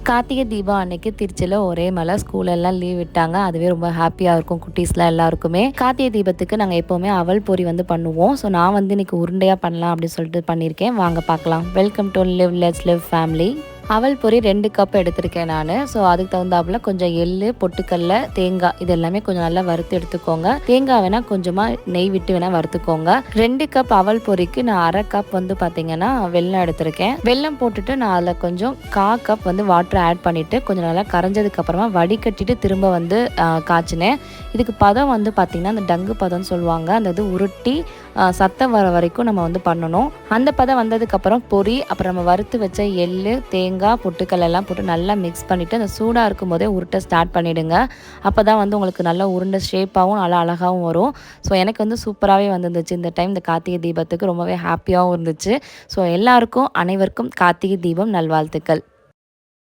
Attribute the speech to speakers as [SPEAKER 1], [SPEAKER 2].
[SPEAKER 1] கார்த்திகை தீபம் அன்னைக்கு திருச்சியில் ஒரே மழை, ஸ்கூல் எல்லாம் லீவ் விட்டாங்க. அதுவே ரொம்ப ஹாப்பியாக இருக்கும் குட்டீஸ்லாம் எல்லாருக்குமே. கார்த்திகை தீபத்துக்கு நாங்கள் எப்போவுமே அவல் பொரி வந்து பண்ணுவோம். ஸோ நான் வந்து இன்னைக்கு உருண்டையாக பண்ணலாம் அப்படின்னு சொல்லிட்டு பண்ணியிருக்கேன். வாங்க பார்க்கலாம். Welcome to live let's live family. அவல் பொரி 2 கப் எடுத்திருக்கேன் நான். ஸோ அதுக்கு தகுந்தாப்புல கொஞ்சம் எள்ளு, பொட்டுக்கடல, தேங்காய் இது எல்லாமே கொஞ்சம் நல்லா வறுத்து எடுத்துக்கோங்க. தேங்காய் வேணால் கொஞ்சமாக நெய் விட்டு வேணால் வறுத்துக்கோங்க. 2 கப் அவல் பொரிக்கு நான் 1/2 கப் வந்து பார்த்தீங்கன்னா வெல்லம் எடுத்திருக்கேன். வெல்லம் போட்டுட்டு நான் அதில் கொஞ்சம் 1/4 கப் வந்து வாட்டர் ஆட் பண்ணிவிட்டு கொஞ்சம் நல்லா கரைஞ்சதுக்கு அப்புறமா வடிகட்டிட்டு திரும்ப வந்து காய்ச்சினேன். இதுக்கு பதம் வந்து பார்த்திங்கன்னா அந்த டங்கு பதம்னு சொல்லுவாங்க. அந்த இது உருட்டி சத்தம் வர வரைக்கும் நம்ம வந்து பண்ணணும். அந்த பதம் வந்ததுக்கப்புறம் பொரி, அப்புறம் நம்ம வறுத்து வச்ச எள்ளு, தேங்காய், பொட்டுக்கல் எல்லாம் போட்டு நல்லா மிக்ஸ் பண்ணிவிட்டு அந்த சூடாக இருக்கும் போதே உருட்ட ஸ்டார்ட் பண்ணிவிடுங்க. அப்போ தான் வந்து உங்களுக்கு நல்லா உருண்டை ஷேப்பாகவும் நல்லா அழகாகவும் வரும். ஸோ எனக்கு வந்து சூப்பராகவே வந்துருந்துச்சு இந்த டைம். இந்த கார்த்திகை தீபத்துக்கு ரொம்பவே ஹாப்பியாகவும் இருந்துச்சு. ஸோ எல்லாருக்கும் அனைவருக்கும் கார்த்திகை தீபம் நல்வாழ்த்துக்கள்.